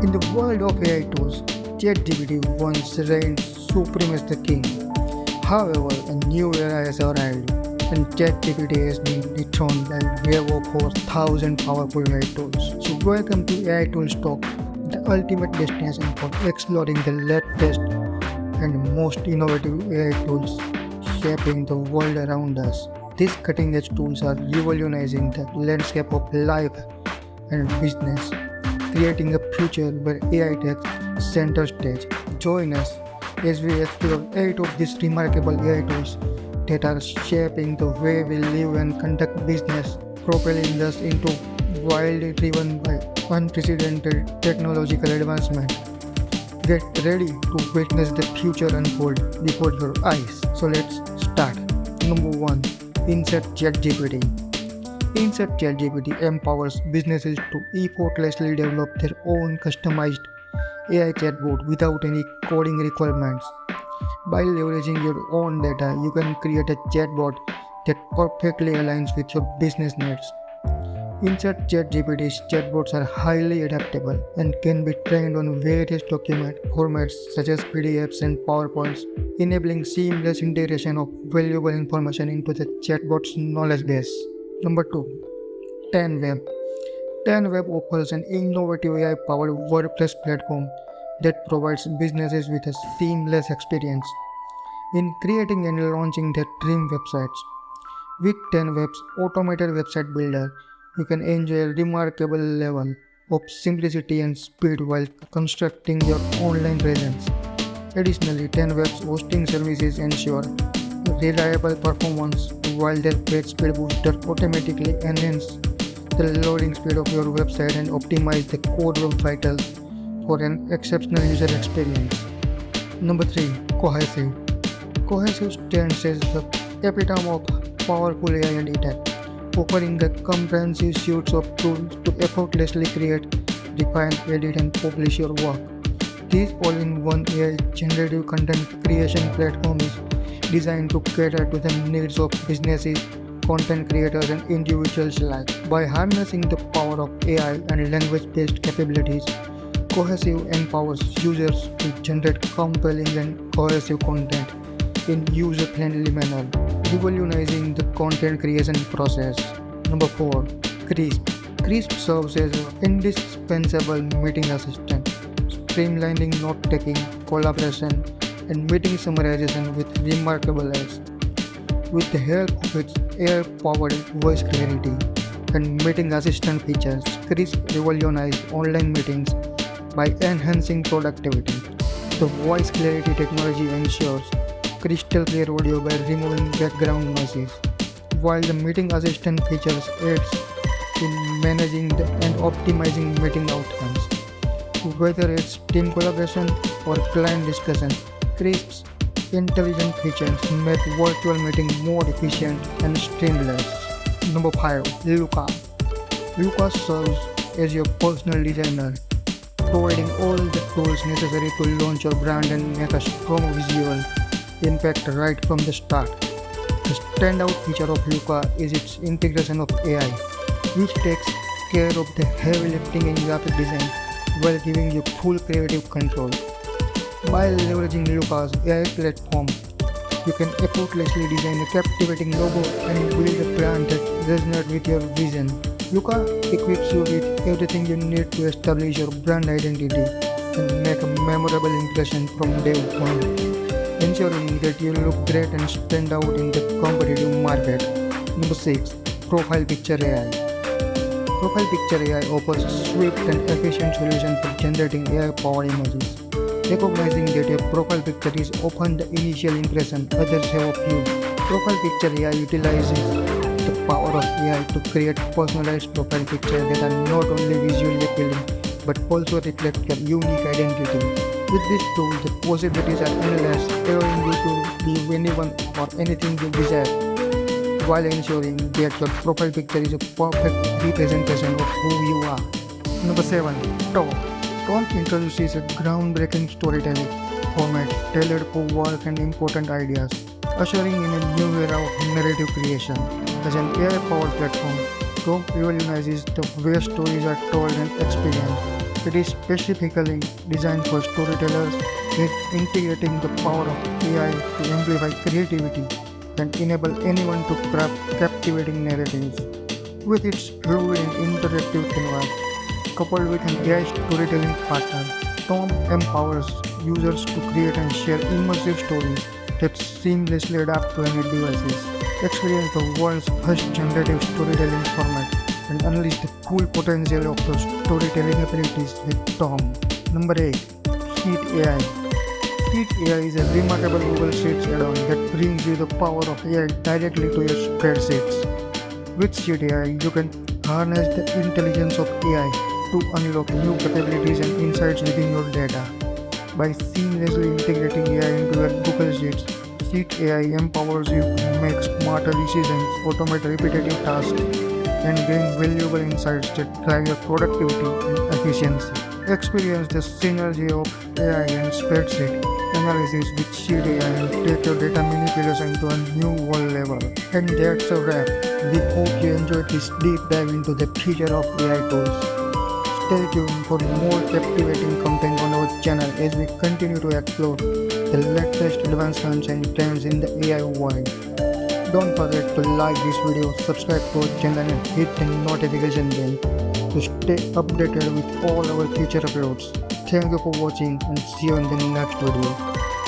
In the world of AI tools, ChatGPT once reigned supreme as the king. However, a new era has arrived, and ChatGPT has been dethroned by a wave of 4,000 powerful AI tools. So, welcome to AI Tools Talk, the ultimate destination for exploring the latest and most innovative AI tools shaping the world around us. These cutting edge tools are revolutionizing the landscape of life and business, creating a future where AI takes center stage. Join us as we explore 8 of these remarkable AI tools that are shaping the way we live and conduct business, propelling us into wildly driven by unprecedented technological advancement. Get ready to witness the future unfold before your eyes. So let's start. Number 1. Insert ChatGPT. Insert ChatGPT empowers businesses to effortlessly develop their own customized AI chatbot without any coding requirements. By leveraging your own data, you can create a chatbot that perfectly aligns with your business needs. Insert ChatGPT's chatbots are highly adaptable and can be trained on various document formats such as PDFs and PowerPoints, enabling seamless integration of valuable information into the chatbot's knowledge base. Number 2. 10web. 10web offers an innovative AI-powered WordPress platform that provides businesses with a seamless experience in creating and launching their dream websites. With 10web's automated website builder, you can enjoy a remarkable level of simplicity and speed while constructing your online presence. Additionally, 10web's hosting services ensure reliable performance while their page speed booster automatically enhance the loading speed of your website and optimize the core web vitals for an exceptional user experience. Number 3. Cohesive. Cohesive stands as the epitome of powerful AI and tech, offering a comprehensive suite of tools to effortlessly create, refine, edit, and publish your work. This all-in-one AI generative content creation platform is designed to cater to the needs of businesses, content creators, and individuals alike. By harnessing the power of AI and language-based capabilities, Cohesive empowers users to generate compelling and cohesive content in user-friendly manner, revolutionizing the content creation process. Number 4. Crisp. Crisp serves as an indispensable meeting assistant, streamlining note-taking, collaboration, and meeting summarization with remarkable ease. With the help of its AI-powered voice clarity and meeting assistant features, Crisp revolutionizes online meetings by enhancing productivity. The voice clarity technology ensures crystal clear audio by removing background noises, while the meeting assistant features aids in managing and optimizing meeting outcomes. Whether it's team collaboration or client discussion, Crisp's intelligent features make virtual meeting more efficient and streamless. Number 5. Luca. Luca serves as your personal designer, providing all the tools necessary to launch your brand and make a strong visual impact right from the start. The standout feature of Luca is its integration of AI, which takes care of the heavy lifting in graphic design while giving you full creative control. By leveraging Luca's AI platform, you can effortlessly design a captivating logo and build a brand that resonates with your vision. Luca equips you with everything you need to establish your brand identity and make a memorable impression from day one, ensuring that you look great and stand out in the competitive market. Number 6. Profile Picture AI. Profile Picture AI offers a swift and efficient solution for generating AI-powered images. Recognizing that your profile picture is often the initial impression others have of you, Profile Picture AI utilizes the power of AI to create personalized profile pictures that are not only visually appealing but also reflect your unique identity. With this tool, the possibilities are endless, allowing you to be anyone or anything you desire, while ensuring that your profile picture is a perfect representation of who you are. Number 7. Talk. Talk introduces a groundbreaking storytelling format tailored for work and important ideas, ushering in a new era of narrative creation. As an AI-powered platform, Talk revolutionizes the way stories are told and experienced, It is specifically designed for storytellers, integrating the power of AI to amplify creativity and enable anyone to craft captivating narratives. With its fluid and interactive canvas, coupled with an AI storytelling partner, Tom empowers users to create and share immersive stories that seamlessly adapt to any devices. Experience the world's first generative storytelling format and unleash the full potential of those storytelling abilities with Tom. Number 8. Sheet AI. Sheet AI is a remarkable Google Sheets add-on that brings you the power of AI directly to your spreadsheets. With Sheet AI, you can harness the intelligence of AI to unlock new capabilities and insights within your data. By seamlessly integrating AI into your Google Sheets, Sheet AI empowers you to make smarter decisions, automate repetitive tasks, and gain valuable insights that drive your productivity and efficiency. Experience the synergy of AI and spreadsheet analysis with Sheet AI and take your data manipulation to a new world level. And that's a wrap. We hope you enjoyed this deep dive into the future of AI tools. Stay tuned for more captivating content on our channel as we continue to explore the latest advancements and trends in the AI world. Don't forget to like this video, subscribe to our channel and hit the notification bell to stay updated with all our future uploads. Thank you for watching and see you in the next video.